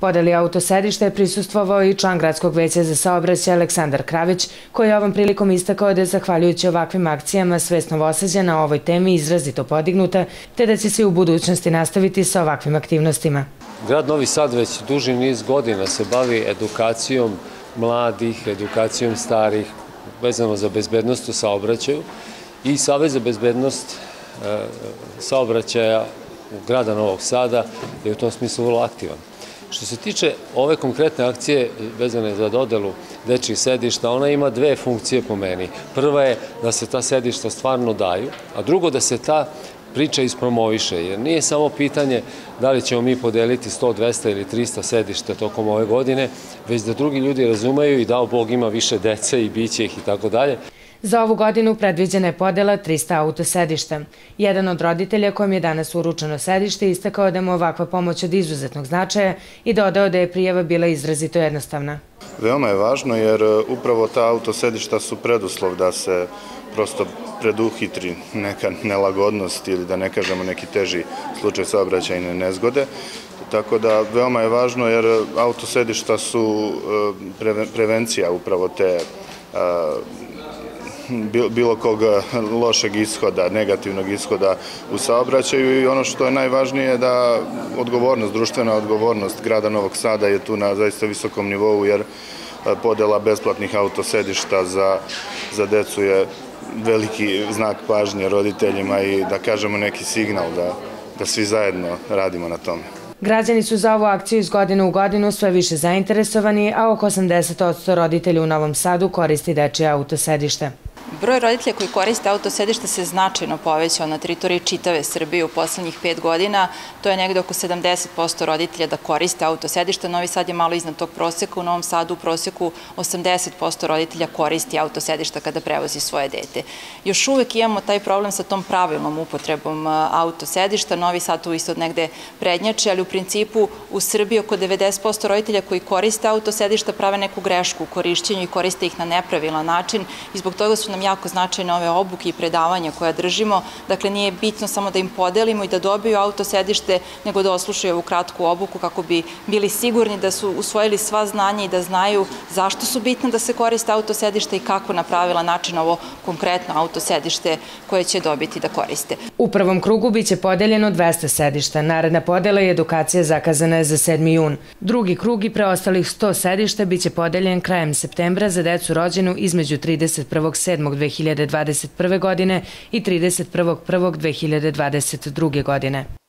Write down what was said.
Podeli autosedišta je prisustvovao i član Gradskog veća za saobraćaj Aleksandar Kravić, koji je ovom prilikom istakao da je zahvaljujući ovakvim akcijama svest Novosađana na ovoj temi izrazito podignuta, te da će se u budućnosti nastaviti sa ovakvim aktivnostima. Grad Novi Sad već duži niz godina se bavi edukacijom mladih, edukacijom starih, vezano za bezbednost u saobraćaju, i Savez za bezbednost saobraćaja u grada Novog Sada je u tom smislu vrlo aktivan. Što se tiče ove konkretne akcije vezane za dodelu dečjih sedišta, ona ima dve funkcije po meni. Prva je da se ta sedišta stvarno daju, a drugo da se ta priča ispromoviše, jer nije samo pitanje da li ćemo mi podeliti 100, 200 ili 300 sedišta tokom ove godine, već da drugi ljudi razumeju i dao Bog ima više dece i biće ih i tako dalje. Za ovu godinu predviđena je podela 300 autosedišta. Jedan od roditelja kojem je danas uručeno sedište istakao da mu ovakva pomoć od izuzetnog značaja i dodao da je prijava bila izrazito jednostavna. Veoma je važno jer upravo ta autosedišta su preduslov da se prosto preduhitri neka nelagodnost ili da ne kažemo neki teži slučaj saobraćajne nezgode. Tako da veoma je važno jer autosedišta su prevencija upravo te bilo kog lošeg ishoda, negativnog ishoda u saobraćaju, i ono što je najvažnije je da društvena odgovornost grada Novog Sada je tu na zaista visokom nivou, jer podela besplatnih autosedišta za decu je veliki znak pažnje roditeljima i da kažemo neki signal da svi zajedno radimo na tome. Građani su za ovu akciju iz godine u godinu sve više zainteresovani, a oko 80% roditelja u Novom Sadu koristi dečije autosedište. Broj roditelja koji koriste autosedište se značajno povećao na teritoriji čitave Srbije u poslednjih 5 godina. To je negde oko 70% roditelja da koriste autosedište. Novi Sad je malo iznad tog proseka. U Novom Sadu u proseku 80% roditelja koristi autosedišta kada prevozi svoje dete. Još uvek imamo taj problem sa tom pravilnom upotrebom autosedišta. Novi Sad tu isto negde prednjači, ali u principu u Srbiji oko 90% roditelja koji koriste autosedišta prave neku grešku u korišćenju i koriste ih na nepravilan način, i zbog toga su nam jako značajne ove obuke i predavanja koja držimo. Dakle, nije bitno samo da im podelimo i da dobiju autosedište, nego da oslušaju ovu kratku obuku kako bi bili sigurni da su usvojili sva znanja i da znaju zašto su bitne da se koriste autosedište i kako na pravilan način ovo konkretno autosedište koje će dobiti da koriste. U prvom krugu biće podeljeno 200 sedišta. Naredna podela i edukacija zakazana je za 7. jun. Drugi krug i preostalih 100 sedišta biće podeljen krajem septembra za decu rođenu između 31.7.2021. godine i 31.1.2022. godine.